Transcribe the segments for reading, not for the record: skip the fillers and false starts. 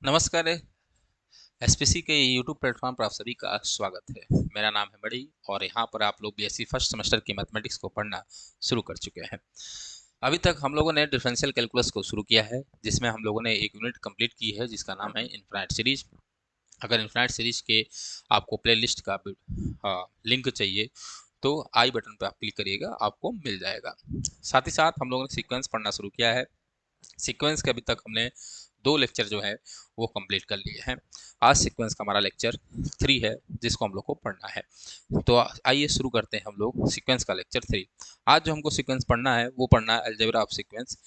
नमस्कार। एसपीसी के YouTube platform पर आप सभी का स्वागत है। मेरा नाम है बड़ी और यहाँ पर आप लोग बीएससी फर्स्ट सेमेस्टर की मैथमेटिक्स को पढ़ना शुरू कर चुके हैं। अभी तक हम लोगों ने डिफरेंशियल कैलकुलस को शुरू किया है, जिसमें हम लोगों ने एक यूनिट कंप्लीट की है जिसका नाम है इनफाइनाइट सीरीज। अगर इनफाइनाइट सीरीज के आपको प्लेलिस्ट का लिंक चाहिए तो आई बटन पर आप क्लिक करिएगा, आपको मिल जाएगा। साथ ही साथ हम लोगों ने सीक्वेंस पढ़ना शुरू किया है। सीक्वेंस के अभी तक हमने 2 लेक्चर जो है वो कंप्लीट कर लिए हैं। आज सीक्वेंस का हमारा लेक्चर 3 है जिसको हम लोग को पढ़ना है। तो आइए शुरू करते हैं हम लोग सीक्वेंस का लेक्चर 3। आज जो हमको सीक्वेंस पढ़ना है वो पढ़ना है अलजेब्रा ऑफ सीक्वेंस।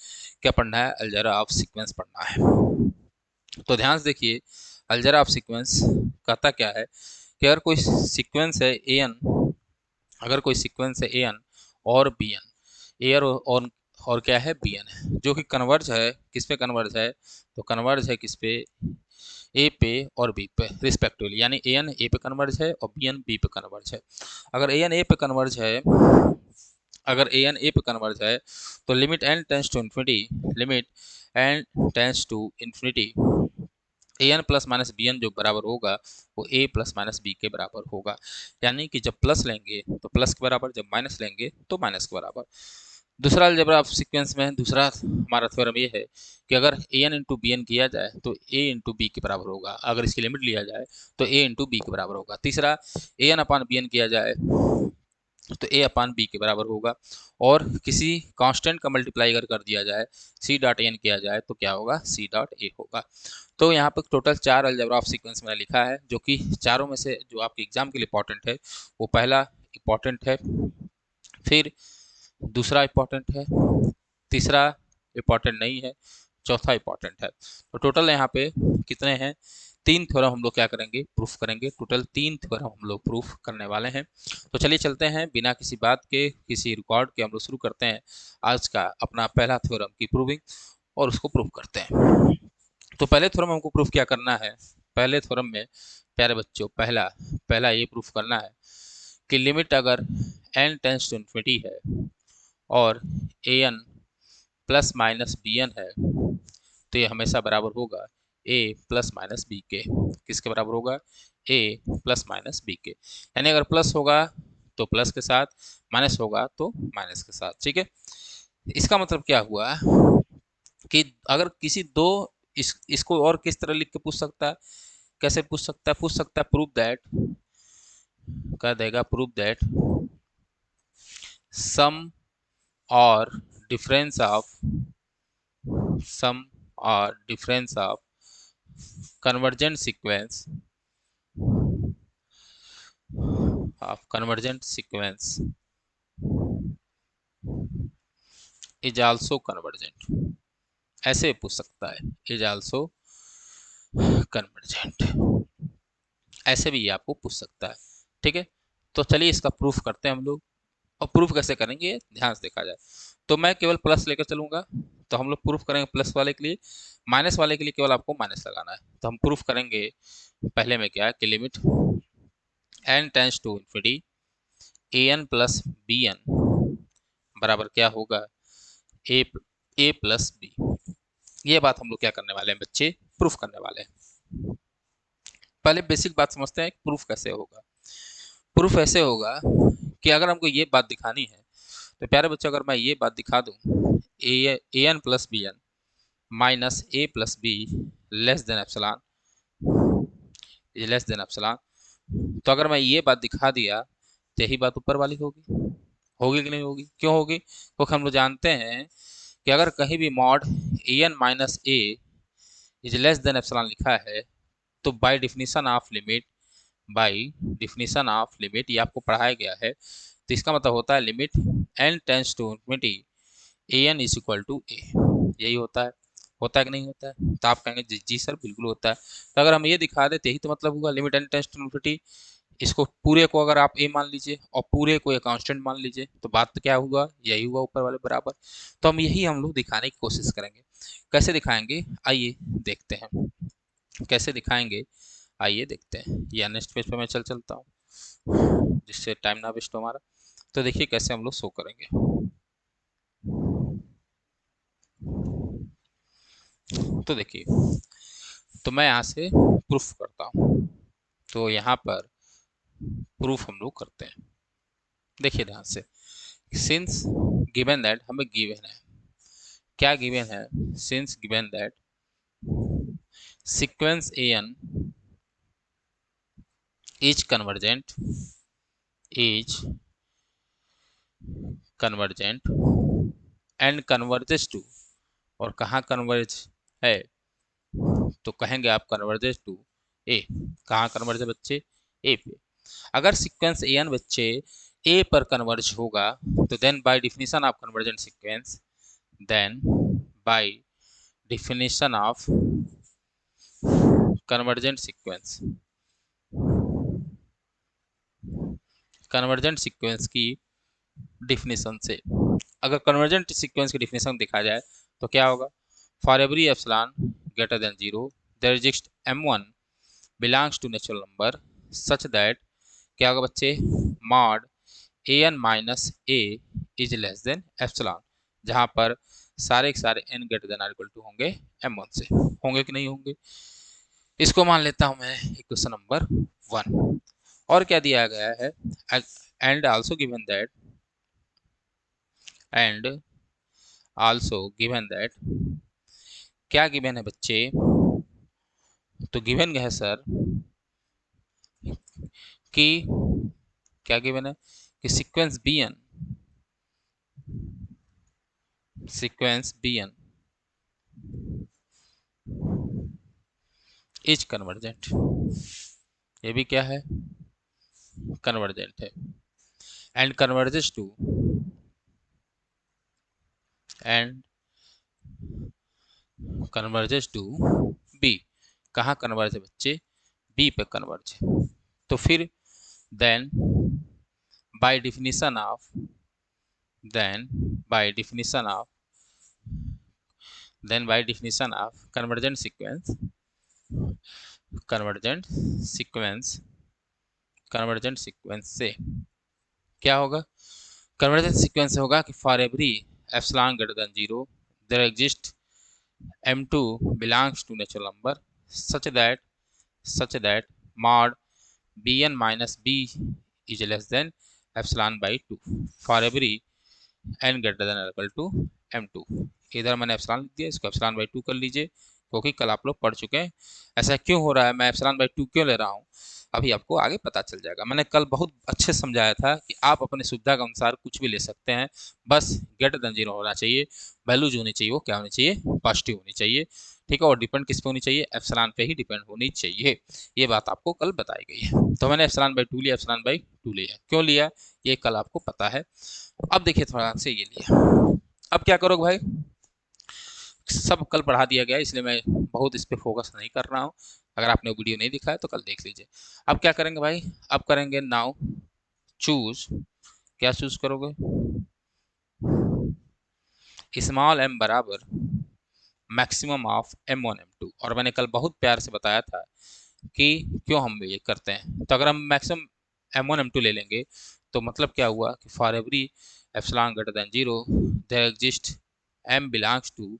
क्या पढ़ना है? अलजेब्रा ऑफ सीक्वेंस पढ़ना है। तो ध्यान से देखिए, अलजेब्रा ऑफ सीक्वेंस कहता क्या है कि अगर कोई सीक्वेंस है ए एन, अगर कोई सीक्वेंस है ए एन और बी एन, ए और क्या है बी एन है, जो कि कन्वर्ज है, किस पे कन्वर्ज है? तो कन्वर्ज है किस पे? ए पे और बी पे रिस्पेक्टिवली, यानी ए एन ए पे कन्वर्ज है और बी एन बी पे कन्वर्ज है। अगर ए एन ए पे कन्वर्ज है, अगर ए एन ए पे कन्वर्ज है तो limit N tends to infinity, limit N tends to infinity, A N plus minus B n जो बराबर होगा वो ए प्लस माइनस बी के बराबर होगा। यानी कि जब प्लस लेंगे तो प्लस के बराबर, जब माइनस लेंगे तो माइनस के बराबर। दूसरा अलजेब्रा ऑफ सीक्वेंस में दूसरा हमारा थ्योरम ये है कि अगर A N into B N किया जाए तो ए इंटू बी के बराबर होगा। अगर इसकी लिमिट लिया जाए तो ए इंटू बी के बराबर होगा। तीसरा, A N upon B N किया जाए तो ए अपान बी के बराबर होगा। और किसी कांस्टेंट का मल्टीप्लाई अगर कर दिया जाए, सी डॉट एन किया जाए तो क्या होगा? सी डॉट ए होगा। तो यहाँ पर टोटल 4 अलजेब्रा ऑफ सीक्वेंस मैंने लिखा है, जो कि चारों में से जो आपके एग्जाम के लिए इंपॉर्टेंट है वो पहला इंपॉर्टेंट है, फिर दूसरा इंपॉर्टेंट है, तीसरा इंपॉर्टेंट नहीं है, चौथा इंपॉर्टेंट है। तो टोटल यहाँ पे कितने हैं? 3 थ्योरम हम लोग क्या करेंगे? प्रूफ करेंगे। टोटल 3 थ्योरम हम लोग प्रूफ करने वाले हैं। तो चलिए चलते हैं, बिना किसी बात के, किसी रिकॉर्ड के हम लोग शुरू करते हैं आज का अपना पहला थ्योरम की प्रूविंग और उसको प्रूफ करते हैं। तो पहले थ्योरम हमको प्रूफ क्या करना है? पहले थ्योरम में प्यारे बच्चों पहला पहला ये प्रूफ करना है कि लिमिट अगर n टेंस टू इन्फिनिटी है और A N plus minus B N है तो ये हमेशा बराबर होगा ए प्लस माइनस बी के। किसके बराबर होगा? ए प्लस माइनस बी के। यानी अगर प्लस होगा तो प्लस के साथ, माइनस होगा तो माइनस के साथ। ठीक है, इसका मतलब क्या हुआ कि अगर किसी दो, इसको और किस तरह लिख के पूछ सकता है? कैसे पूछ सकता है? पूछ सकता है प्रूव दैट, कह देगा प्रूव दैट सम और डिफरेंस ऑफ, सम और difference of convergent sequence is also convergent। ऐसे पूछ सकता है, is also convergent, ऐसे भी ये आपको पूछ सकता है। ठीक है, तो चलिए इसका प्रूफ करते हैं हम लोग। और प्रूफ कैसे करेंगे ध्यान से देखा जाए तो मैं केवल प्लस लेकर चलूंगा, तो हम लोग प्रूफ करेंगे प्लस वाले के लिए, माइनस वाले के लिए केवल आपको माइनस लगाना है। तो हम प्रूफ करेंगे पहले में क्या है कि limit n tends to infinity A N plus B N बराबर क्या होगा? A a plus b. ये बात हम लोग क्या करने वाले हैं बच्चे? प्रूफ करने वाले हैं। पहले बेसिक बात समझते हैं प्रूफ कैसे होगा। प्रूफ ऐसे होगा कि अगर हमको ये बात दिखानी है तो प्यारे बच्चों, अगर मैं ये बात दिखा दूं A N plus B N minus A plus B less than epsilon, less than epsilon, तो अगर मैं ये बात दिखा दिया तो यही बात ऊपर वाली होगी। होगी कि नहीं होगी? क्यों होगी? क्योंकि हम लोग जानते हैं कि अगर कहीं भी mod A N minus a is less than epsilon लिखा है तो by definition of limit, by definition of limit ये आपको पढ़ाया गया है, तो इसका मतलब होता है limit N tends to infinity A N is equal to A. यही होता है कि नहीं होता है? तो आप कहेंगे जी सर बिल्कुल होता है। तो अगर हम ये दिखा देते यही तो मतलब होगा limit N tends to infinity, इसको पूरे को अगर आप ए मान लीजिए और पूरे को एक कांस्टेंट मान लीजिए तो बात तो क्या हुआ? यही हुआ ऊपर वाले बराबर। तो हम लोग दिखाने की कोशिश करेंगे। कैसे दिखाएंगे आइए देखते हैं, कैसे दिखाएंगे आइए देखते हैं। या नेक्स्ट पेज पे मैं चलता हूँ जिससे टाइम ना वेस्ट हो हमारा। तो देखिए कैसे हम लोग शो करेंगे। तो देखिए, तो मैं यहाँ से प्रूफ करता हूँ। तो यहाँ पर प्रूफ हम लोग करते हैं। देखिए ध्यान से, सिंस गिवन दैट, हमें गिवन है, क्या गिवन है, since given that sequence n is convergent, is convergent and converges to, और कहाँ कन्वर्ज है, तो कहेंगे आप कन्वर्जेस टू ए। कहाँ कन्वर्ज है बच्चे, ए पे। अगर सीक्वेंस एन बच्चे ए पर कन्वर्ज होगा तो then by definition of convergent sequence, then by definition of convergent sequence, convergent sequence की डिफिनीशन से, अगर कन्वर्जेंट सीक्वेंस की डिफिनीशन देखा जाए तो क्या होगा, for every epsilon greater than zero there exist m1 belongs to natural number such that, क्या होगा बच्चे, mod an minus a is less than epsilon, जहां पर सारे के सारे n greater than or equal to होंगे m1 से, होंगे कि नहीं होंगे। इसको मान लेता हूं मैं इक्वेशन नंबर 1। और क्या दिया गया है, and also given that, and also given that, क्या गिवन है बच्चे, तो गिवन है सर कि, क्या गिवन है कि sequence b n, sequence b N is convergent, ये भी क्या है, कन्वर्जेंट है, and converges to, and converges to b, कहाँ कन्वर्ज है बच्चे, बी पे कन्वर्ज है। तो फिर then by definition of, then by definition of, then by definition of convergent sequence, convergent sequence, convergent sequence से क्या होगा, कन्वर्जेंट सीक्वेंस होगा कि for every epsilon greater than zero there exist m2 belongs to natural number such that, such that mod bn minus b is less than epsilon by 2 for every n greater than or equal to m2। इधर मैंने epsilon लिख दिया, इसको epsilon by 2 कर लीजिए, क्योंकि कल आप लोग पढ़ चुके हैं। ऐसा क्यों हो रहा है, मैं एप्सिलॉन बाई 2 क्यों ले रहा हूँ, अभी आपको आगे पता चल जाएगा। मैंने कल बहुत अच्छे समझाया था कि आप अपनी सुविधा के अनुसार कुछ भी ले सकते हैं, बस ग्रेटर देन जीरो होना चाहिए, वैल्यू जो होनी चाहिए वो क्या होनी चाहिए, पॉजिटिव होनी चाहिए, ठीक है। और डिपेंड किस पे होनी चाहिए, एप्सिलॉन पे ही डिपेंड होनी चाहिए। ये बात आपको कल बताई गई है। तो मैंने एप्सिलॉन बाई 2 लिया, एप्सिलॉन बाई 2 लिया, क्यों लिया ये कल आपको पता है। अब देखिए थोड़ा से ये लिया, अब क्या करोगे भाई, सब कल पढ़ा दिया गया इसलिए मैं बहुत इस पर फोकस नहीं कर रहा हूँ। अगर आपने वीडियो नहीं दिखा है तो कल देख लीजिए। अब क्या करेंगे भाई, अब करेंगे नाउ चूज, क्या चूज करोगे, स्मॉल m बराबर मैक्सिमम ऑफ m1 m2। और मैंने कल बहुत प्यार से बताया था कि क्यों हम ये करते हैं। तो अगर हम मैक्सिमम m1 m2 ले लेंगे तो मतलब क्या हुआ कि for every epsilon greater than zero there exist m belongs to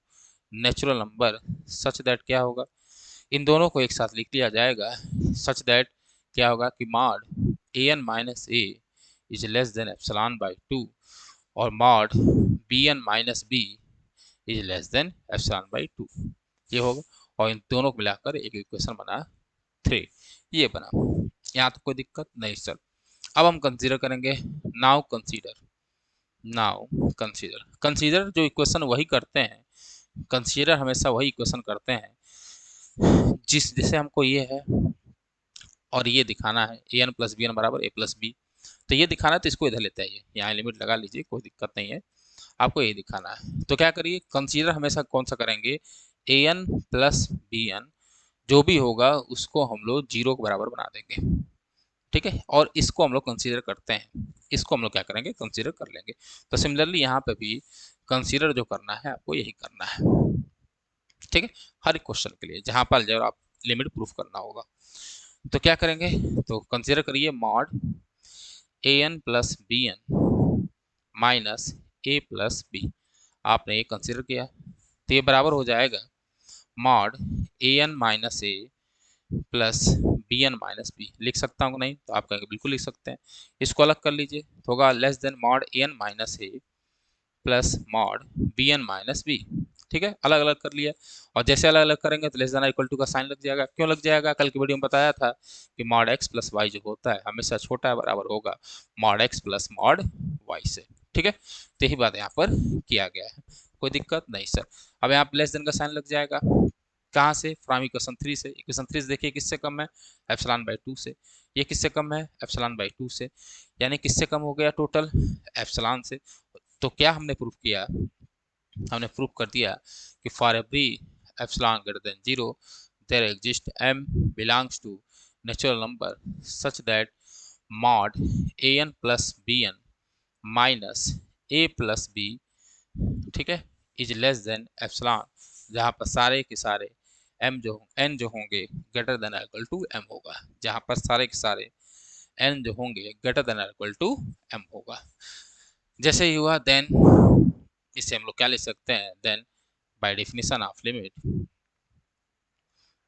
natural number such that, क्या होगा, इन दोनों को एक साथ लिख लिया जाएगा, सच दैट क्या होगा कि mod an minus a is less than epsilon by 2 और mod bn minus b is less than epsilon by 2, ये होगा। और इन दोनों को मिलाकर एक इक्वेशन बना 3, ये बना। यहाँ तो कोई दिक्कत नहीं सर। अब हम कंसीडर करेंगे, now consider, now consider, consider जो इक्वेशन वही करते हैं, कंसीडर हमेशा वही इक्वेशन करते हैं जिस जैसे हमको ये है और ये दिखाना है A N plus B N बराबर ए प्लस बी, तो ये दिखाना है तो इसको इधर लेते आइए, यहाँ लिमिट लगा लीजिए, कोई दिक्कत नहीं है, आपको ये दिखाना है। तो क्या करिए, कंसीडर हमेशा कौन सा करेंगे, A N plus B n जो भी होगा उसको हम लोग जीरो के बराबर बना देंगे, ठीक है। और इसको हम लोग कंसीडर करते हैं, इसको हम लोग क्या करेंगे, कंसीडर कर लेंगे। तो सिमिलरली यहाँ पे भी कंसीडर जो करना है आपको यही करना है, ठीक है। हर एक क्वेश्चन के लिए जहाँ पर जब आप लिमिट प्रूफ करना होगा तो क्या करेंगे, तो कंसीडर करिए mod A N plus B N minus A plus B, आपने ये कंसिडर किया तो ये बराबर हो जाएगा mod A N minus A plus B N minus B. लिख सकता हूँ नहीं? तो आप कहेंगे बिल्कुल लिख सकते हैं। इसको अलग कर लीजिए तो होगा less than mod A N minus A plus mod B N minus B. ठीक है, अलग अलग कर लिया। और जैसे अलग अलग करेंगे तो लेस देन इक्वल टू का साइन लग जाएगा। क्यों लग जाएगा? कल की वीडियो में बताया था कि मॉड एक्स प्लस वाई जो होता है हमेशा छोटा है बराबर होगा mod x plus mod y से। ठीक है, तो यही बात यहाँ पर किया गया है, कोई दिक्कत नहीं सर। अब यहाँ पर लेस देन का साइन लग जाएगा, कहाँ से? फ्रॉम इक्वेशन 3 से। इक्वेशन 3 से देखिए किससे कम है? एप्सिलॉन बाई 2 से। ये किससे कम है? एप्सिलॉन बाई 2 से। यानी किससे कम हो गया टोटल? एप्सिलॉन से। तो क्या हमने प्रूफ किया? हमने प्रूफ कर दिया कि for every epsilon greater than 0 there exist m belongs to natural number such that mod A N plus B N minus A plus b, ठीक है, इज लेस देन एप्सिलॉन, जहाँ पर सारे के सारे m जो n जो होंगे greater than equal to m होगा, जहाँ पर सारे के सारे n जो होंगे greater than equal to m होगा। जैसे ही हुआ देन इसे हम लोग क्या लिख सकते हैं? Then by definition of limit,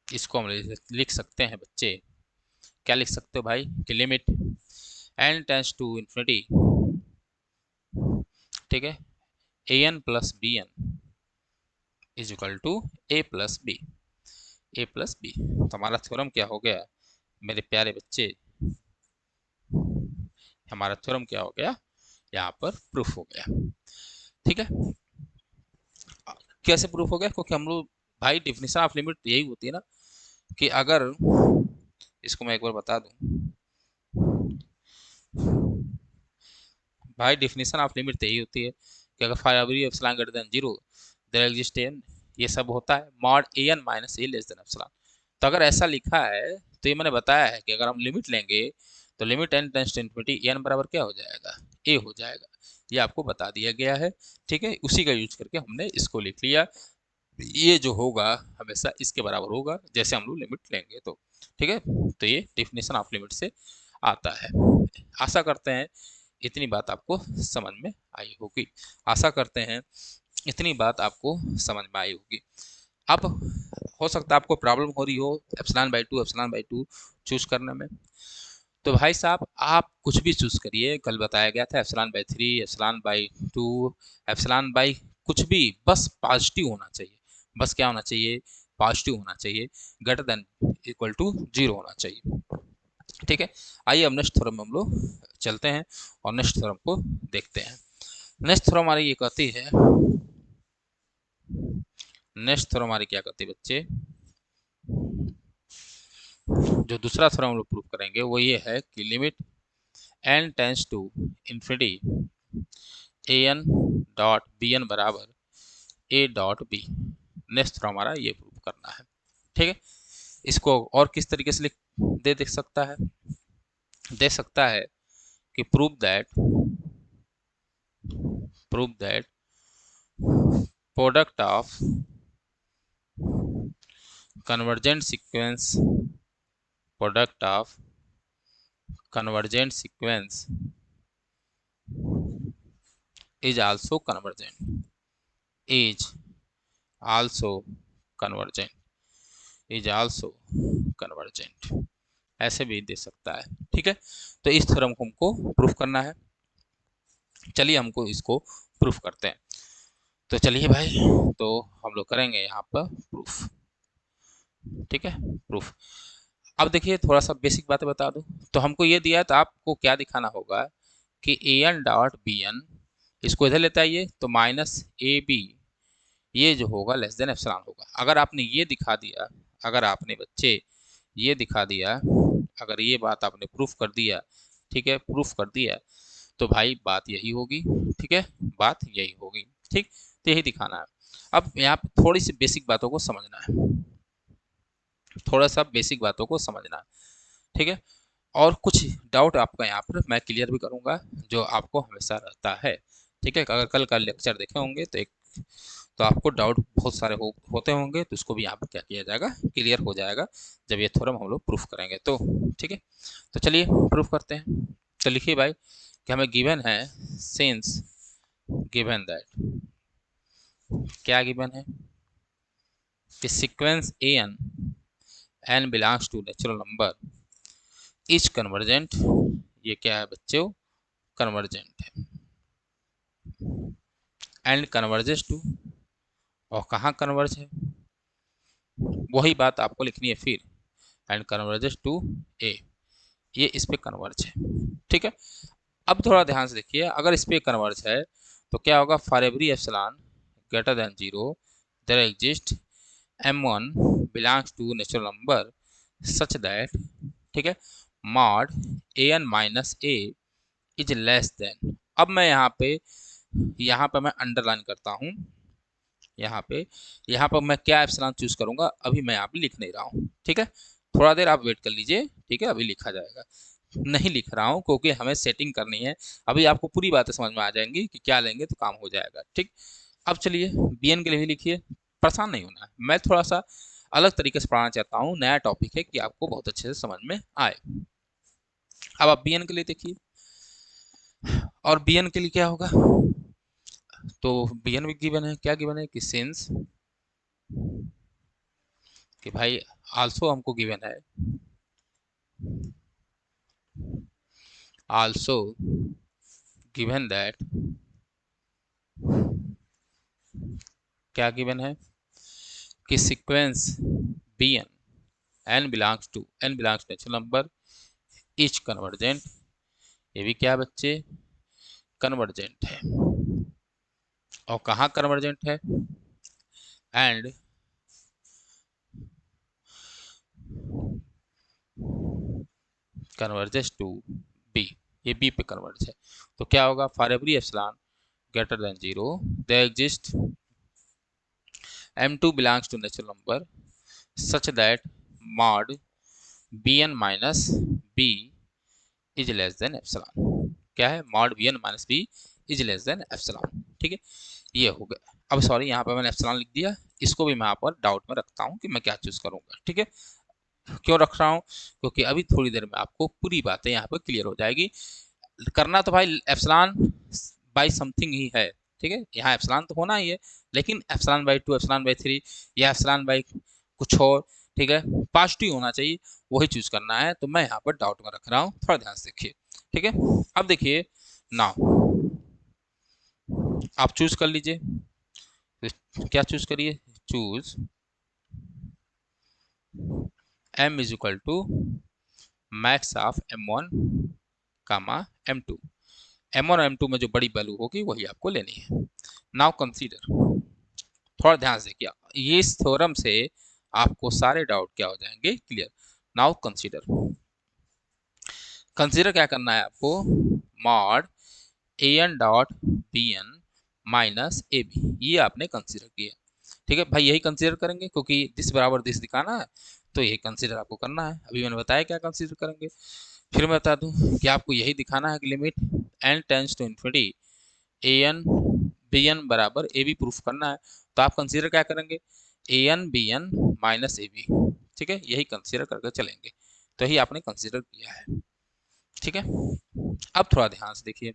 इसको हम लिख सकते हैं बच्चे, क्या लिख सकते हो भाई? कि limit n tends to infinity, ठीक है, A N plus B N is equal to A plus B, A plus B. तो हमारा थ्योरम क्या हो गया मेरे प्यारे बच्चे? हमारा थ्योरम क्या हो गया? यहाँ पर प्रूफ हो गया। ठीक है, कैसे प्रूफ हो गया? क्योंकि हम लोग भाई डेफिनेशन ऑफ लिमिट यही होती है ना कि अगर, इसको मैं एक बार बता दूं भाई, डेफिनेशन ऑफ लिमिट यही होती है कि अगर for every epsilon greater than 0 there exist n, ये सब होता है mod A N minus a less than epsilon. तो अगर ऐसा लिखा है तो ये मैंने बताया है कि अगर हम लिमिट लेंगे तो limit N tends to infinity n बराबर क्या हो जाएगा? ए हो जाएगा। ये आपको बता दिया गया है। ठीक है, उसी का यूज करके हमने इसको लिख लिया। ये जो होगा हमेशा इसके बराबर होगा जैसे हम लोग लिमिट लेंगे तो। ठीक है, तो ये डेफिनेशन ऑफ लिमिट से आता है। आशा करते हैं इतनी बात आपको समझ में आई होगी। आशा करते हैं इतनी बात आपको समझ में आई होगी। अब हो सकता है आपको प्रॉब्लम हो रही हो एप्सिलॉन बाई टू चूज करने में। तो भाई साहब आप कुछ भी चूज करिए, कल बताया गया था epsilon by 3, epsilon by 2, epsilon by कुछ भी, बस पॉजिटिव होना चाहिए। बस क्या होना चाहिए? पॉजिटिव होना चाहिए, ग्रेटर देन इक्वल टू 0 होना चाहिए। ठीक है, आइए अब नेक्स्ट थ्योरम में हम लोग चलते हैं और नेक्स्ट थ्योरम को देखते हैं। नेक्स्ट थ्योरम हमारी ये कहती है, नेक्स्ट थ्योरम हमारी क्या कहती है बच्चे? जो दूसरा थ्योरम हम लोग प्रूव करेंगे वो ये है कि limit n tends to infinity A N dot B N बराबर A dot B. Next theorem हमारा ये प्रूव करना है। ठीक है, इसको और किस तरीके से लिख दे सकता है? दे सकता है कि prove that product of convergent sequence product of convergent sequence is also convergent, is also convergent, is also convergent, ऐसे भी दे सकता है। ठीक है, तो इस थ्योरम को हमको प्रूफ करना है। चलिए हमको इसको प्रूफ करते हैं। तो चलिए भाई, तो हम लोग करेंगे यहाँ पर प्रूफ। ठीक है, प्रूफ। अब देखिए थोड़ा सा बेसिक बातें बता दूं। तो हमको ये दिया है तो आपको क्या दिखाना होगा कि A N dot B N, इसको इधर लेते आइए तो माइनस ए बी, ये जो होगा लेस देन एप्सिलॉन होगा। अगर आपने ये दिखा दिया, अगर आपने बच्चे ये दिखा दिया, अगर ये बात आपने प्रूफ कर दिया, ठीक है, प्रूफ कर दिया, तो भाई बात यही होगी। ठीक है, बात यही होगी। ठीक, तो यही दिखाना है। अब यहाँ पे थोड़ी सी बेसिक बातों को समझना है, थोड़ा सा बेसिक बातों को समझना है। ठीक है, और कुछ डाउट आपका यहाँ पर मैं क्लियर भी करूँगा जो आपको हमेशा रहता है। ठीक है, अगर कल का लेक्चर देखे होंगे तो तो आपको डाउट बहुत सारे होते होंगे, तो उसको भी यहाँ पर क्या किया जाएगा? क्लियर हो जाएगा जब ये थ्योरम हम लोग प्रूफ करेंगे तो। ठीक है, तो चलिए प्रूफ करते हैं। तो लिखिए भाई कि हमें गिवन है सिंस गिवन दैट, क्या गिवन है कि sequence n belongs to natural number is convergent, ये क्या है बच्चों, कन्वर्जेंट है, एंड कन्वर्जेस टू, और कहाँ कन्वर्ज है, वही बात आपको लिखनी है फिर, एंड कन्वर्जेस टू ए, ये इस पे कन्वर्ज है। ठीक है, अब थोड़ा ध्यान से देखिए, अगर इस पे कन्वर्ज है तो क्या होगा, for every epsilon greater than 0 there exist m1 belongs to natural number such that, ठीक है, mod an minus a is less than. अब मैं यहाँ पे मैं अंडरलाइन करता हूँ, यहाँ पे मैं क्या एप्सिलॉन चूज करूंगा अभी मैं यहाँ पे लिख नहीं रहा हूँ। ठीक है, थोड़ा देर आप वेट कर लीजिए, ठीक है, अभी लिखा जाएगा, नहीं लिख रहा हूँ क्योंकि हमें सेटिंग करनी है। अभी आपको पूरी बातें समझ में आ जाएंगी कि क्या लेंगे तो काम हो जाएगा। ठीक, अब चलिए bn के लिए भी लिखिए, परेशान नहीं होना है, मैं थोड़ा सा अलग तरीके से पढ़ाना चाहता हूँ, नया टॉपिक है कि आपको बहुत अच्छे से समझ में आए। अब आप bn के लिए देखिए, और bn के लिए क्या होगा, तो bn भी गिवन है, क्या गिवन है कि सिंस, कि भाई आल्सो हमको गिवन है, आल्सो गिवन दैट, क्या गिवन है कि sequence bn n belongs natural number is convergent, ये भी क्या बच्चे, कन्वर्जेंट है, और कहाँ कन्वर्जेंट है, एंड कन्वर्जेस टू बी, ये बी पे कन्वर्ज है, तो क्या होगा, for every epsilon greater than 0 there exist m2 belongs to natural number such that mod bn minus b is less than epsilon, क्या है, mod bn minus b is less than epsilon. ठीक है, ये हो गया। अब सॉरी, यहाँ पर मैंने एप्सिलॉन लिख दिया, इसको भी मैं यहाँ पर डाउट में रखता हूँ कि मैं क्या चूज करूंगा। ठीक है, क्यों रख रहा हूँ, क्योंकि अभी थोड़ी देर में आपको पूरी बातें यहाँ पर क्लियर हो जाएगी। करना तो भाई एप्सिलॉन बाई समथिंग ही है, ठीक है, यहाँ एप्सिलॉन तो होना ही है, लेकिन एप्सिलॉन बाई 2, एप्सिलॉन बाई 3 या एप्सिलॉन बाई कुछ और, ठीक है, पॉजिटिव होना चाहिए, वही चूज करना है, तो मैं यहाँ पर डाउट में रख रहा हूँ, थोड़ा ध्यान से देखिए। ठीक है, अब देखिए नाउ आप चूज कर लीजिए, तो क्या चूज करिए, choose m is equal to max of m1 comma m2, m1 और m2 में जो बड़ी वैल्यू होगी वही आपको लेनी है। नाउ कंसीडर, थोड़ा ध्यान से देखिए, ये इस थ्योरम से आपको सारे डाउट क्या हो जाएंगे, क्लियर। नाउ कंसीडर, कंसीडर क्या करना है आपको, mod an dot bn minus A b, ये आपने कंसीडर किया। ठीक है भाई, यही कंसीडर करेंगे क्योंकि दिस बराबर दिस दिखाना है, तो यही कंसीडर आपको करना है। अभी मैंने बताया क्या कंसीडर करेंगे, फिर मैं बता दूं कि आपको यही दिखाना है कि limit n tends to infinity an bn बराबर ए बी प्रूफ करना है, तो आप कंसीडर क्या करेंगे, an bn minus A B. ठीक है, यही कंसीडर करके चलेंगे, तो यही आपने कंसीडर किया है। ठीक है, अब थोड़ा ध्यान से देखिए,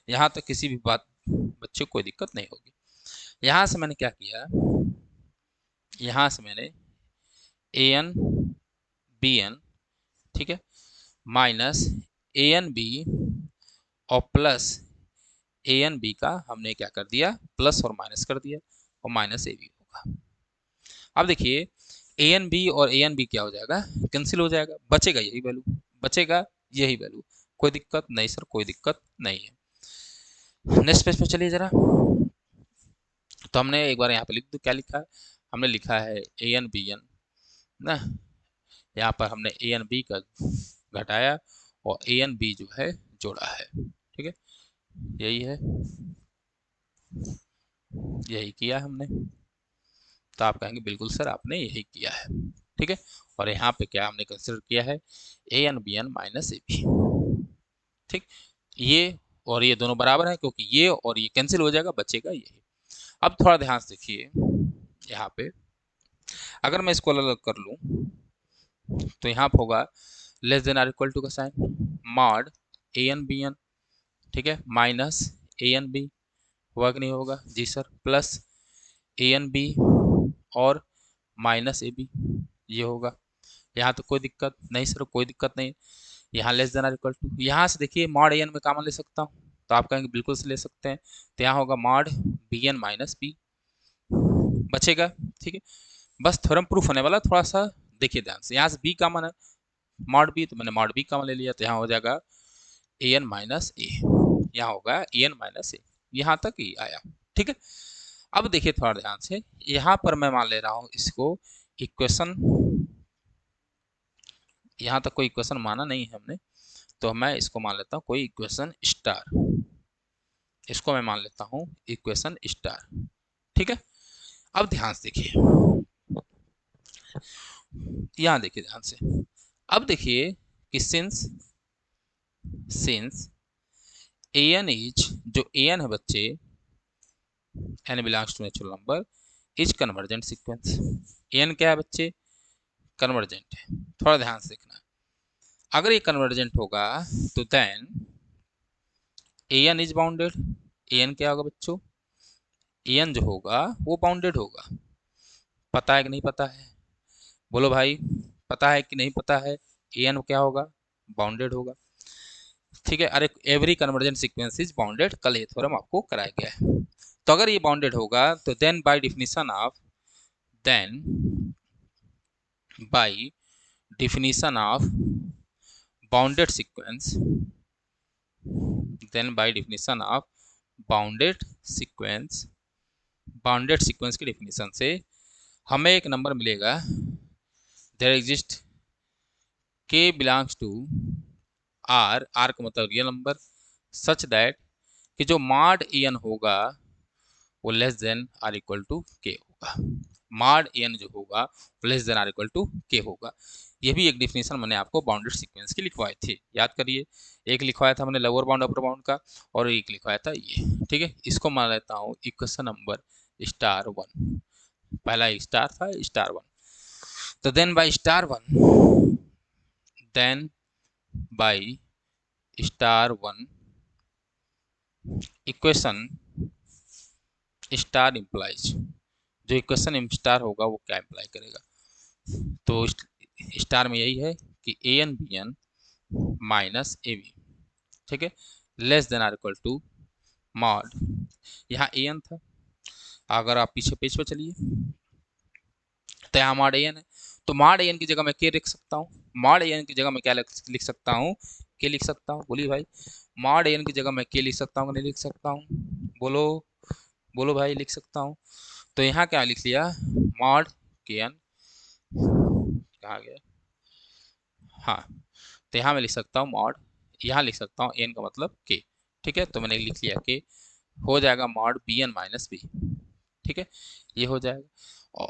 यहाँ तक किसी भी बात बच्चे को कोई दिक्कत नहीं होगी। यहाँ से मैंने क्या किया, यहाँ से मैंने an bn, ठीक है, माइनस an b और प्लस an b का हमने क्या कर दिया, प्लस और माइनस कर दिया, और माइनस ab होगा। अब देखिए an b और an b क्या हो जाएगा, कैंसिल हो जाएगा, बचेगा यही वैल्यू, बचेगा यही वैल्यू, कोई दिक्कत नहीं सर, कोई दिक्कत नहीं है। नेक्स्ट पेज पे चलिए जरा, तो हमने एक बार यहाँ पे लिख दो, क्या लिखा है, हमने लिखा है an bn ना, यहाँ पर हमने an b का घटाया और an b जो है जोड़ा है। ठीक है, यही है, यही किया हमने, तो आप कहेंगे बिल्कुल सर आपने यही किया है। ठीक है, और यहाँ पे क्या हमने कंसिडर किया है, an bn minus A B. ठीक, ये और ये दोनों बराबर है क्योंकि ये और ये कैंसिल हो जाएगा, बचेगा यही। अब थोड़ा ध्यान से देखिए, यहाँ पे अगर मैं इसको अलग अलग कर लूँ तो यहाँ पे होगा less than or equal to का sign, mod A N B n, ठीक है, माइनस ए एन बी, हुआ कि नहीं होगा जी sir, plus A N B और माइनस ए बी, ये होगा। यहाँ तो कोई दिक्कत नहीं सर, कोई दिक्कत नहीं। यहाँ less than or equal to, यहाँ से देखिए मॉड ए एन में कॉमन ले सकता हूँ, तो आप कहेंगे बिल्कुल से ले सकते हैं, तो यहाँ होगा mod B N minus b बचेगा, ठीक है। बस थ्योरम प्रूफ होने वाला, थोड़ा सा देखिए ध्यान से, यहाँ से बी कॉमन है, मॉड बी, तो मैंने मॉड बी कॉमन ले लिया, तो यहाँ हो जाएगा ए एन माइनस ए, यहाँ होगा ए एन माइनस ए, यहाँ तक ही आया, ठीक है। अब देखिए थोड़ा ध्यान से, यहाँ पर मैं मान ले रहा हूँ इसको इक्वेशन, यहाँ तक कोई इक्वेशन माना नहीं है हमने, तो मैं इसको मान लेता हूँ कोई इक्वेशन स्टार, इसको मैं मान लेता हूँ इक्वेशन स्टार, ठीक है। अब ध्यान से देखिए, यहाँ देखिए ध्यान से, अब देखिए कि सिंस ए एन इज, जो ए एन है बच्चे, n belongs to natural number, is convergent sequence. N क्या है बच्चे, कन्वर्जेंट है, थोड़ा ध्यान से देखना। अगर ये कन्वर्जेंट होगा तो then a N is bounded, a n क्या होगा बच्चों, ए एन जो होगा वो बाउंडेड होगा, पता है कि नहीं पता है, बोलो भाई, पता है कि नहीं पता है, ए एन क्या होगा, बाउंडेड होगा, ठीक है। अरे every convergent sequence is bounded, कल ये थ्योरम आपको कराया गया है। तो अगर ये बाउंडेड होगा तो then by definition of, then by definition of bounded sequence, then by definition of bounded sequence, bounded sequence की डेफिनेशन से हमें एक नंबर मिलेगा, देयर एग्जिस्ट के बिलोंग्स टू आर, आर का मतलब रियल नंबर, सच दैट कि जो मॉड एन होगा वो less than or equal to k होगा, मॉड एन जो होगा वो less than or equal to k होगा। ये भी एक डिफिनेशन मैंने आपको बाउंडेड सीक्वेंस की लिखवाए थे, याद करिए, एक लिखवाया था मैंने लोअर बाउंड अपर बाउंड का, और एक लिखवाया था ये, ठीक है। इसको मान लेता हूँ इक्वेशन नंबर स्टार वन, पहला स्टार था स्टार वन, तो then by star one, then by star one equation star implies, जो इक्वेशन स्टार होगा वो क्या इम्प्लाई करेगा, तो स्टार में यही है कि A N B N minus A B, ठीक है, less than or equal to mod, यहाँ ए एन था, अगर आप पीछे पेज पे चलिए तो यहाँ मॉड ए एन है, तो मॉड ए एन की जगह मैं के लिख सकता हूँ, मॉड ए एन की जगह मैं क्या लिख सकता हूँ, के लिख सकता हूँ, बोलिए भाई, मॉड ए एन की जगह मैं के लिख सकता हूँ, नहीं लिख सकता हूँ, बोलो बोलो भाई, लिख सकता हूँ। तो यहाँ क्या लिख लिया, मॉड के एन, कहाँ गया, हाँ, तो यहाँ मैं लिख सकता हूँ मॉड, यहाँ लिख सकता हूँ एन का मतलब के, ठीक है, तो मैंने लिख लिया के, हो जाएगा mod B N minus B, ठीक है, ये हो जाएगा।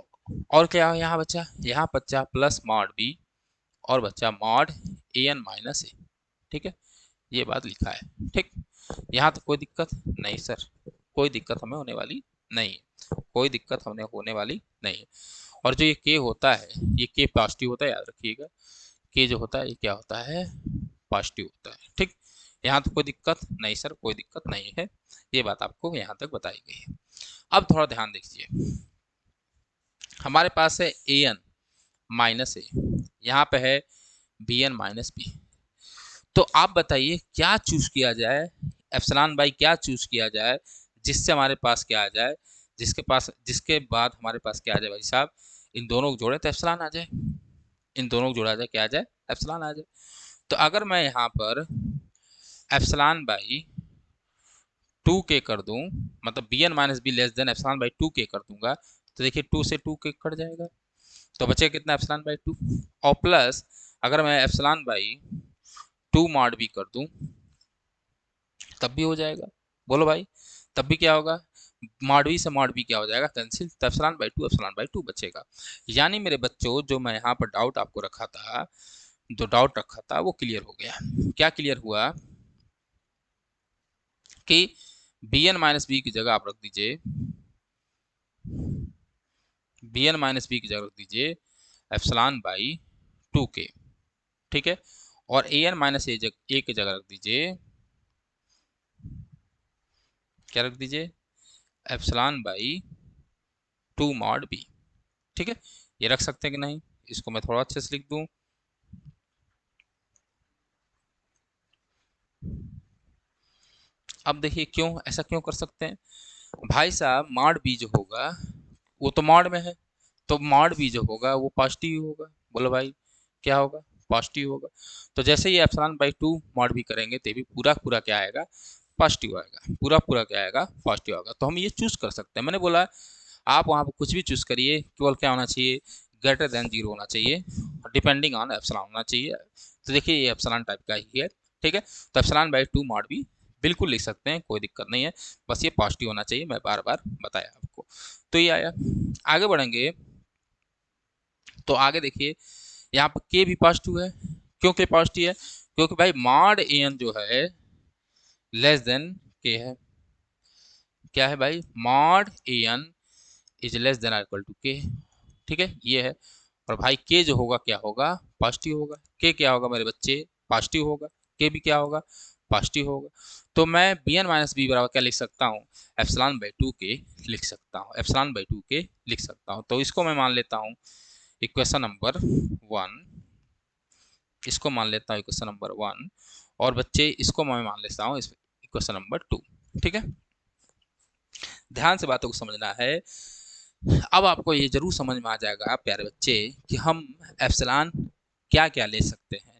और क्या यहाँ बचा, यहाँ बचा प्लस मॉड बी, और बचा मॉड ए एन माइनस ए, ठीक है, ये बात लिखा है, ठीक। यहाँ तो कोई दिक्कत नहीं सर, कोई दिक्कत हमें होने वाली नहीं, कोई दिक्कत हमें होने वाली नहीं। और जो ये के होता है, ये के पॉजिटिव होता है, याद रखिएगा, के जो होता है ये क्या होता है, पॉजिटिव होता है, ठीक। यहाँ तो कोई दिक्कत नहीं सर, कोई दिक्कत नहीं है, ये बात आपको यहाँ तक बताई गई है। अब थोड़ा ध्यान दीजिए, हमारे पास है ए एन माइनस ए, यहाँ पे है बी एन माइनस बी, तो आप बताइए क्या चूज किया जाए, एप्सिलॉन बाई क्या चूज किया जाए, जिससे हमारे पास क्या आ जाए, जिसके बाद हमारे पास क्या आ जाए भाई साहब, इन दोनों को जोड़े तो एप्सिलॉन आ जाए, इन दोनों को जोड़ा जाए क्या आ जाए, एप्सिलॉन आ जाए। तो अगर मैं यहाँ पर एप्सिलॉन बाई टू के कर दूं, मतलब b N minus b less than epsilon by two के कर दूंगा, तो देखिए टू से टू के कट जाएगा, तो बचेगा कितना, एप्सिलॉन बाई टू, और प्लस अगर मैं epsilon by two mod b कर दूं तब भी हो जाएगा, बोलो भाई, तब भी क्या होगा, मॉड बी से मॉड बी क्या हो जाएगा, कैंसिल, तो एप्सिलॉन बाई टू बचेगा। यानी मेरे बच्चों, जो मैं यहाँ पर डाउट आपको रखा था, जो डाउट रखा था वो क्लियर हो गया। क्या क्लियर हुआ कि बी एन माइनस बी की जगह आप रख दीजिए, बी एन माइनस बी की जगह रख दीजिए एप्सिलॉन बाई टू के, ठीक है। और ए एन माइनस ए की जगह रख दीजिए, क्या रख दीजिए, एप्सिलॉन बाई 2 मॉड बी। ठीक है, ये रख सकते हैं कि नहीं, इसको मैं थोड़ा अच्छे से लिख दूं। अब देखिए क्यों ऐसा क्यों कर सकते हैं भाई साहब, मॉड बी जो होगा वो तो मॉड में है, तो मॉड बी जो होगा वो पॉजिटिव होगा। बोलो भाई क्या होगा, पॉजिटिव होगा। तो जैसे ही एप्सिलॉन बाई 2 मॉड बी करेंगे तो भी पूरा पूरा क्या आएगा, पॉजिटिव आएगा, पूरा पूरा क्या आएगा, पॉजिटिव आएगा। तो हम ये चूज कर सकते हैं, मैंने बोला आप वहाँ पर कुछ भी चूज करिए, केवल क्या होना चाहिए, ग्रेटर देन 0 होना चाहिए, डिपेंडिंग ऑन एप्सिलॉन होना चाहिए। तो देखिए ये एप्सिलॉन टाइप का ही है। ठीक है, तो एप्सिलॉन बाई 2 मॉड बी बिल्कुल लिख सकते हैं, कोई दिक्कत नहीं है, बस ये पॉजिटिव होना चाहिए, मैं बार बार बताया आपको। तो ये आया, आगे बढ़ेंगे तो आगे देखिए यहाँ पर के भी पॉजिटिव है। क्यों के पॉजिटिव है, क्योंकि भाई मॉड एन जो है लेस देन के है। क्या है भाई, mod n is less than equal to k. ठीक है, ये है। और भाई के जो होगा क्या होगा, पॉजिटिव होगा। के क्या होगा मेरे बच्चे, पॉजिटिव होगा। के भी क्या होगा, पॉजिटिव होगा। तो मैं बी एन माइनस बी बराबर क्या लिख सकता हूँ, एप्सिलॉन बाई 2 के लिख सकता हूँ, एप्सिलॉन बाई 2 के लिख सकता हूँ। तो इसको मैं मान लेता हूँ इक्वेशन नंबर 1, इसको मान लेता हूँ इक्वेशन नंबर 1, और बच्चे इसको मैं मान लेता हूँ इक्वेशन नंबर 2। ठीक है, ध्यान से बातों को समझना है। अब आपको ये जरूर समझ में आ जाएगा प्यारे बच्चे कि हम एप्सिलॉन क्या क्या ले सकते हैं।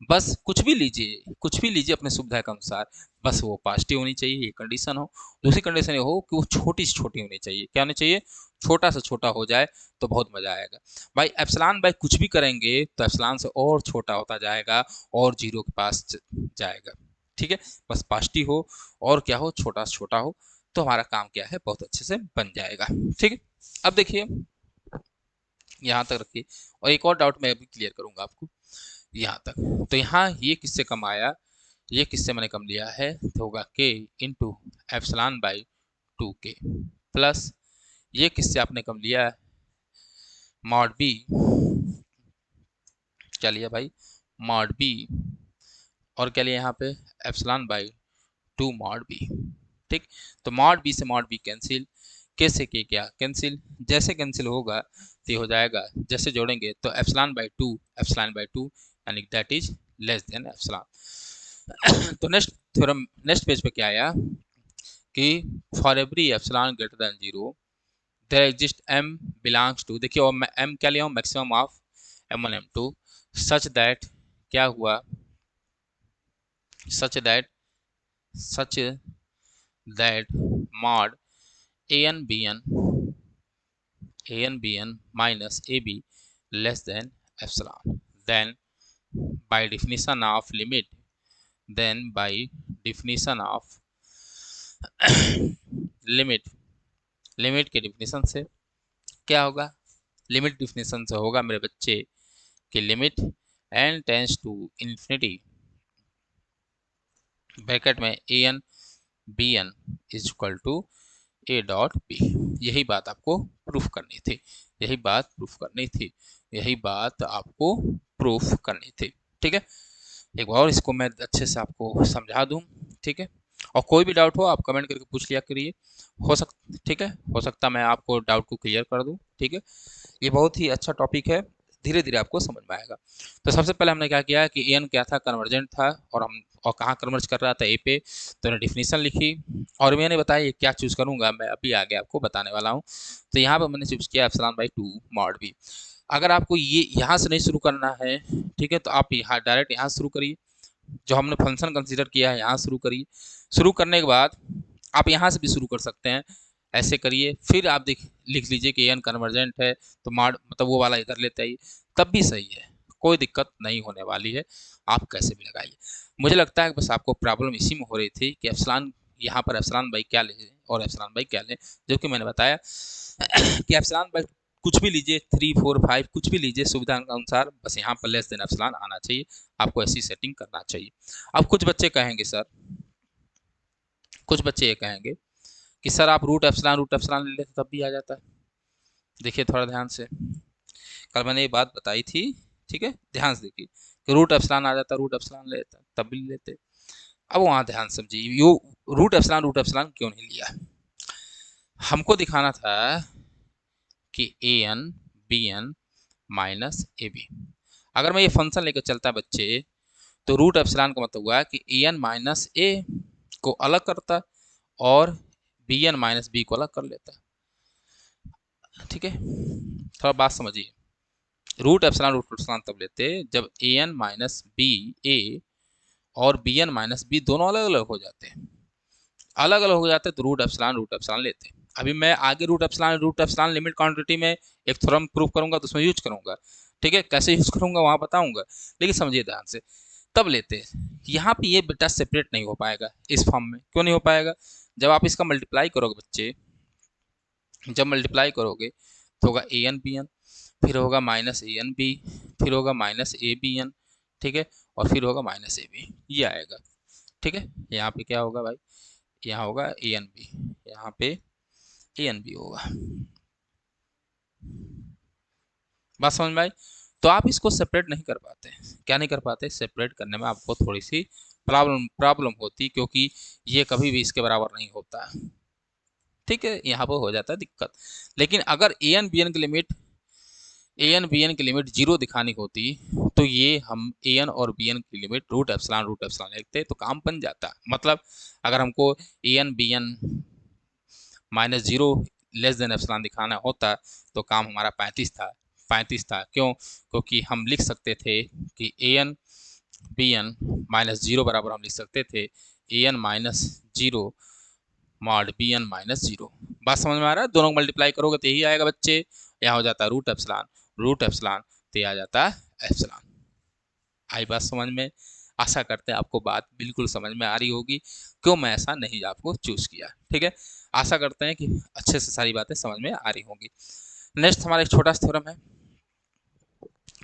बस कुछ भी लीजिए, कुछ भी लीजिए अपने सुविधा के अनुसार, बस वो पॉजिटिव होनी चाहिए, ये कंडीशन हो। दूसरी कंडीशन ये हो कि वो छोटी से छोटी होनी चाहिए। क्या होनी चाहिए, छोटा से छोटा हो जाए तो बहुत मजा आएगा। भाई एप्सिलॉन बाई कुछ भी करेंगे तो एप्सिलॉन से और छोटा होता जाएगा और जीरो के पास जाएगा। ठीक है, बस पॉजिटिव हो और क्या हो, छोटा से छोटा हो, तो हमारा काम क्या है, बहुत अच्छे से बन जाएगा। ठीक है, अब देखिए यहाँ तक रखिए, और एक और डाउट मैं अभी क्लियर करूंगा आपको यहाँ तक। तो यहाँ ये किससे कम आया, ये किससे मैंने कम लिया है, तो होगा के इंटू एप्सिलॉन बाई 2 के, प्लस ये किससे आपने कम लिया है, मॉड बी, क्या लिया भाई, मॉड बी, और क्या लिया यहाँ पे, एप्सिलॉन बाई 2 मॉड बी। ठीक, तो मॉड बी से मॉड बी कैंसिल, के से के क्या कैंसिल, जैसे कैंसिल होगा तो ये हो जाएगा, जैसे जोड़ेंगे तो एप्सिलॉन बाई 2, एप्सिलॉन बाई 2 यानी that is less than epsilon. तो नेक्स्ट थ्योरम, नेक्स्ट पेज पे क्या आया कि for every epsilon greater than 0 there exist m belongs to, देखिए और मैं m क्या लिया हूँ, maximum of m1 m2 such that, क्या हुआ, such that, such that mod an bn, an bn minus ab less than epsilon, then by definition of limit, then by definition of limit, limit के definition से क्या होगा, limit definition से होगा मेरे बच्चे कि limit n tends to infinity, bracket में A N B N is equal to A dot B. यही बात आपको प्रूफ करनी थी, यही बात प्रूफ करनी थी, यही बात आपको प्रूफ करनी थी। ठीक है, एक बार और इसको मैं अच्छे से आपको समझा दूं। ठीक है, और कोई भी डाउट हो आप कमेंट करके पूछ लिया करिए, हो सक ठीक है, हो सकता मैं आपको डाउट को क्लियर कर दूं। ठीक है, ये बहुत ही अच्छा टॉपिक है, धीरे धीरे आपको समझ में आएगा। तो सबसे पहले हमने क्या किया कि एन क्या था, कन्वर्जेंट था, और हम और कहाँ कन्वर्ज कर रहा था, ए पे, तो मैंने डिफिनीशन लिखी और मैंने बताया ये क्या चूज़ करूँगा, मैं अभी आगे आपको बताने वाला हूँ। तो यहाँ पर मैंने चूज़ किया एप्सिलॉन बाई 2 मॉड बी। अगर आपको ये यहाँ से नहीं शुरू करना है, ठीक है, तो आप यहाँ डायरेक्ट यहाँ शुरू करिए, जो हमने फंक्शन कंसीडर किया है यहाँ शुरू करिए। शुरू करने के बाद आप यहाँ से भी शुरू कर सकते हैं, ऐसे करिए, फिर आप लिख लीजिए कि एन कन्वर्जेंट है, तो मॉड मतलब वो वाला इधर लेते आइए, तब भी सही है, कोई दिक्कत नहीं होने वाली है, आप कैसे भी लगाइए। मुझे लगता है कि बस आपको प्रॉब्लम इसी में हो रही थी कि एप्सिलॉन, यहाँ पर एप्सिलॉन बाई क्या लें और एप्सिलॉन बाई क्या लें, जो कि मैंने बताया कि एप्सिलॉन बाई कुछ भी लीजिए, 3 4 5 कुछ भी लीजिए सुविधा के अनुसार, बस यहाँ पर लेस देन एप्सिलॉन आना चाहिए, आपको ऐसी सेटिंग करना चाहिए। अब कुछ बच्चे कहेंगे सर, कुछ बच्चे ये कहेंगे कि सर आप रूट एप्सिलॉन ले लेते तब भी आ जाता है। देखिए थोड़ा ध्यान से, कल मैंने ये बात बताई थी ठीक है, ध्यान से देखिए कि रूट एप्सिलॉन आ जाता, रूट एप्सिलॉन लेते तब भी लेते। अब वहां ध्यान समझिए, यो रूट एप्सिलॉन क्यों नहीं लिया? हमको दिखाना था कि A N B N minus A B. अगर मैं ये फंक्शन लेकर चलता बच्चे, तो रूट एप्सिलॉन का मतलब हुआ कि ए एन माइनस ए को अलग करता और बी एन माइनस बी को अलग कर लेता। ठीक है, थोड़ा बात समझिए। रूट एप्सिलॉन तब लेते जब ए एन माइनस बी ए और बी एन माइनस बी दोनों अलग अलग हो जाते। अलग अलग हो जाते तो रूट एप्सिलॉन लेते। अभी मैं आगे रूट एप्सिलॉन लिमिट क्वांटिटी में एक थ्योरम प्रूव करूंगा तो उसमें यूज करूंगा। ठीक है, कैसे यूज करूंगा वहां बताऊंगा, लेकिन समझिए ध्यान से। तब लेते यहाँ पे ये बेटा सेपरेट नहीं हो पाएगा इस फॉर्म में। क्यों नहीं हो पाएगा? जब आप इसका मल्टीप्लाई करोगे बच्चे, जब मल्टीप्लाई करोगे तो होगा ए एन बी एन, फिर होगा माइनस ए एन बी, फिर होगा माइनस ए बी एन, ठीक है, और फिर होगा माइनस ए बी, ये आएगा। ठीक है, यहाँ पे क्या होगा भाई? यहाँ होगा ए एन बी, यहाँ पे ए एन बी होगा। बात समझ में आई? तो आप इसको सेपरेट नहीं कर पाते। क्या नहीं कर पाते? सेपरेट करने में आपको थोड़ी सी प्रॉब्लम होती, क्योंकि ये कभी भी इसके बराबर नहीं होता। ठीक है, यहाँ पर हो जाता है दिक्कत। लेकिन अगर ए एन बी एन की लिमिट की लिमिट जीरो दिखानी होती, तो ये हम ए एन और बी एन की लिमिट रूट एप्सिलॉन लिखते तो काम बन जाता। मतलब अगर हमको A N B N minus zero less than epsilon दिखाना होता तो काम हमारा 35 था। क्यों? क्योंकि हम लिख सकते थे कि A N B N minus zero बराबर हम लिख सकते थे A N minus zero mod B N minus zero. बात समझ में आ रहा है? दोनों को मल्टीप्लाई करोगे तो यही आएगा बच्चे। यहाँ हो जाता है रूट एप्सिलॉन तो आ जाता है एप्सिलॉन। आई बात समझ में? आशा करते हैं आपको बात बिल्कुल समझ में आ रही होगी, क्यों मैं ऐसा नहीं आपको चूज किया। ठीक है, आशा करते हैं कि अच्छे से सारी बातें समझ में आ रही होंगी। नेक्स्ट हमारा एक छोटा सा थ्योरम है,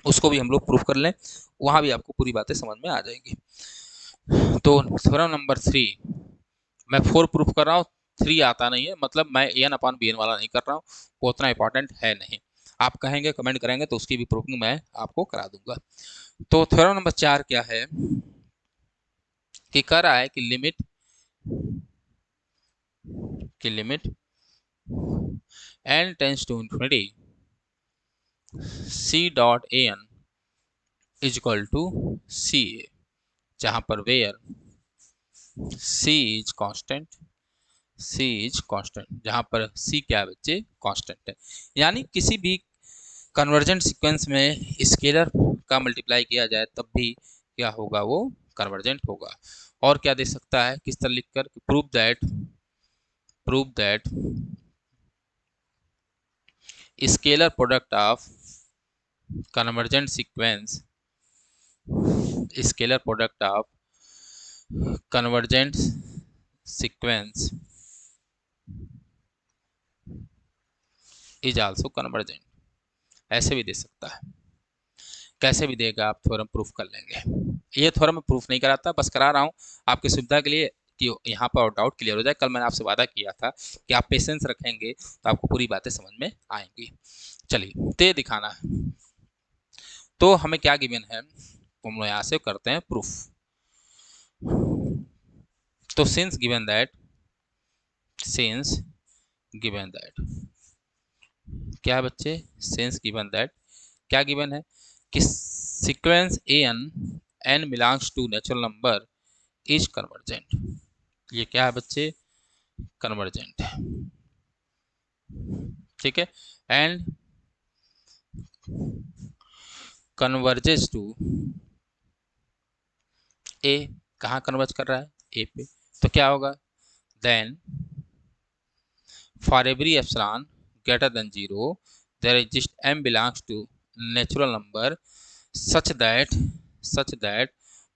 उसको भी हम लोग प्रूफ कर लें, वहां भी आपको पूरी बातें समझ में आ जाएंगी। तो थ्योरम नंबर 3, मैं 4 प्रूफ कर रहा हूँ, 3 आता नहीं है, मतलब मैं A N upon B N वाला नहीं कर रहा हूँ, वो उतना इंपॉर्टेंट है नहीं। आप कहेंगे, कमेंट करेंगे तो उसकी भी प्रूफिंग मैं आपको करा दूंगा। तो थ्योरम नंबर 4 क्या है कि कह रहा है कि limit n tends to infinity c dot A N is equal to C A, जहां पर वेयर c इज कांस्टेंट, जहां पर c क्या है बच्चे? कांस्टेंट है। यानी किसी भी कन्वर्जेंट सीक्वेंस में स्केलर का मल्टीप्लाई किया जाए तब भी क्या होगा? वो कन्वर्जेंट होगा। और क्या दे सकता है किस तरह लिखकर? Prove that scalar product of convergent sequence scalar product of convergent sequence is also convergent. ऐसे भी दे सकता है, कैसे भी देगा आप थ्योरम प्रूफ कर लेंगे। ये थ्योरम मैं प्रूफ नहीं कराता, बस करा रहा हूँ आपकी सुविधा के लिए कि यहाँ पर डाउट क्लियर हो जाए। कल मैंने आपसे वादा किया था कि आप पेशेंस रखेंगे तो आपको पूरी बातें समझ में आएंगी। चलिए ते दिखाना है, तो हमें क्या गिवन है तो हम लोग यहाँ से करते हैं प्रूफ। तो सिंस गिवन दैट क्या है बच्चे? सिंस गिवन दैट क्या गिवन है कि sequence n belongs to natural number is convergent. ये क्या है बच्चे? कन्वर्जेंट है। ठीक है, एंड कन्वर्जेस टू ए। कहाँ कन्वर्ज कर रहा है? ए पे। तो क्या होगा? Then for every epsilon greater than zero there exist m belongs to natural number such that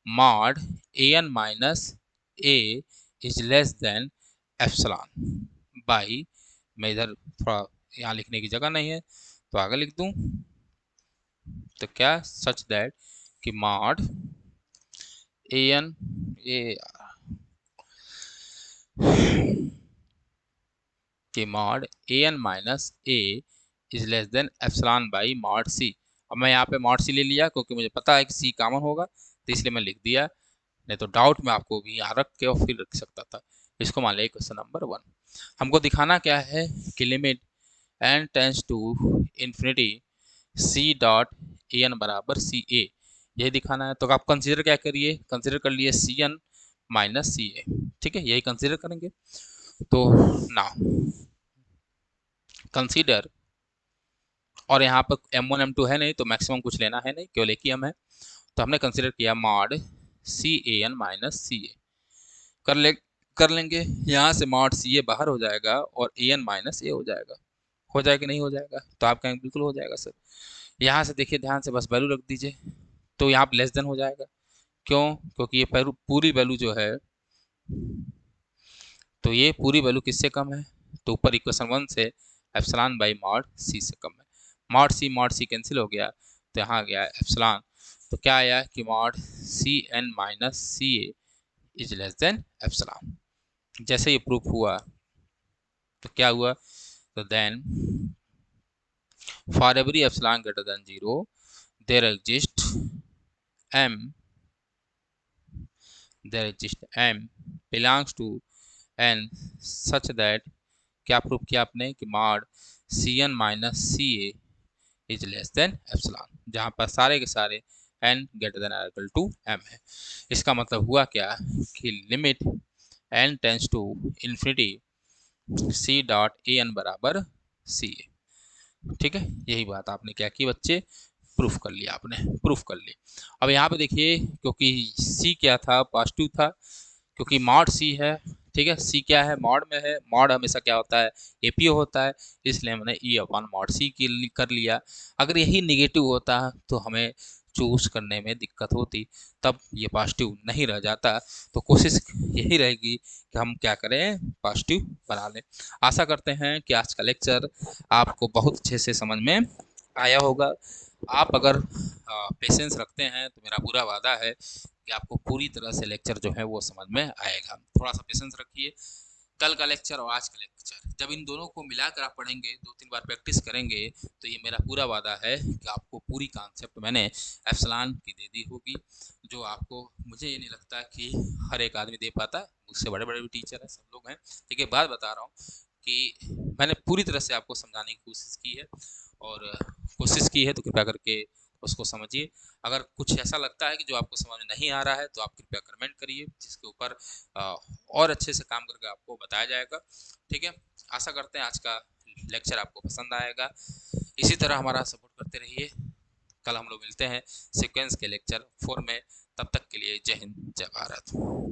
mod an minus a is less than epsilon by. मैं इधर थोड़ा यहाँ लिखने की जगह नहीं है तो आगे लिख दूं, तो क्या? सच दैट कि mod an ए कि mod an minus a is less than epsilon by mod c। अब मैं यहाँ पे मॉड सी ले लिया क्योंकि मुझे पता है कि सी कॉमन होगा, तो इसलिए मैं लिख दिया, नहीं तो डाउट में आपको भी यहाँ रख के और फिर रख सकता था। इसको मान लिया क्वेश्चन नंबर 1। हमको दिखाना क्या है कि limit n tends to infinity c dot A n बराबर सी ए, यही दिखाना है। तो आप कंसीडर क्या करिए, कंसीडर कर लिए सी एन माइनस सी ए, ठीक है, यही कंसीडर करेंगे। तो ना कंसीडर, और यहाँ पर M1 M2 है नहीं तो मैक्सिमम कुछ लेना है नहीं, केवल एक ही M है, तो हमने कंसीडर किया mod C A N minus c ए। कर लेंगे यहाँ से मॉड सी ए बाहर हो जाएगा और ए एन माइनस ए हो जाएगा। हो जाएगा नहीं हो जाएगा, तो आप कहेंगे बिल्कुल हो जाएगा सर। यहाँ से देखिए ध्यान से, बस वैल्यू रख दीजिए, तो यहाँ पर लेस देन हो जाएगा। क्यों? क्योंकि ये पूरी वैल्यू जो है, तो ये पूरी वैल्यू किससे कम है, तो ऊपर इक्वेशन 1 से एप्सिलॉन बाई मॉड सी से कम है। मॉड सी कैंसिल हो गया, तो यहाँ आ गया एप्सिलॉन, तो क्या आया कि mod c n minus c a is less than epsilon. जैसे ये प्रूफ हुआ तो क्या हुआ, तो then for every epsilon greater than 0 there exist m belongs to n such that, क्या प्रूफ किया आपने कि mod c n minus c a is less than epsilon, जहाँ पर सारे के सारे n greater than equal to m है। इसका मतलब हुआ क्या कि limit n tends to infinity c dot A n बराबर सी ए, ठीक है। यही बात आपने क्या की बच्चे, प्रूफ कर लिया, आपने प्रूफ कर ली। अब यहाँ पे देखिए, क्योंकि c क्या था, पॉजिटिव था, क्योंकि मॉड सी है, ठीक है, सी क्या है, मॉड में है, मॉड हमेशा क्या होता है, एपीओ होता है, इसलिए हमने ई अपॉन मॉड सी कर लिया। अगर यही निगेटिव होता तो हमें चूज करने में दिक्कत होती, तब ये पॉजिटिव नहीं रह जाता। तो कोशिश यही रहेगी कि हम क्या करें, पॉजिटिव बना लें। आशा करते हैं कि आज का लेक्चर आपको बहुत अच्छे से समझ में आया होगा। आप अगर पेशेंस रखते हैं तो मेरा पूरा वादा है कि आपको पूरी तरह से लेक्चर जो है वो समझ में आएगा। थोड़ा सा पेशेंस रखिए। कल का लेक्चर और आज का लेक्चर जब इन दोनों को मिलाकर आप पढ़ेंगे, 2-3 बार प्रैक्टिस करेंगे, तो ये मेरा पूरा वादा है कि आपको पूरी कॉन्सेप्ट मैंने एप्सिलॉन की दे दी होगी, जो आपको, मुझे ये नहीं लगता कि हर एक आदमी दे पाता है। मुझसे बड़े बड़े भी टीचर हैं, सब लोग हैं, लेकिन बात बता रहा हूँ कि मैंने पूरी तरह से आपको समझाने की कोशिश की है, और कोशिश की है तो कृपया करके उसको समझिए। अगर कुछ ऐसा लगता है कि जो आपको समझ में नहीं आ रहा है तो आप कृपया कमेंट करिए, जिसके ऊपर और अच्छे से काम करके आपको बताया जाएगा, ठीक है। आशा करते हैं आज का लेक्चर आपको पसंद आएगा। इसी तरह हमारा सपोर्ट करते रहिए। कल हम लोग मिलते हैं सीक्वेंस के लेक्चर 4 में। तब तक के लिए जय हिंद, जय भारत।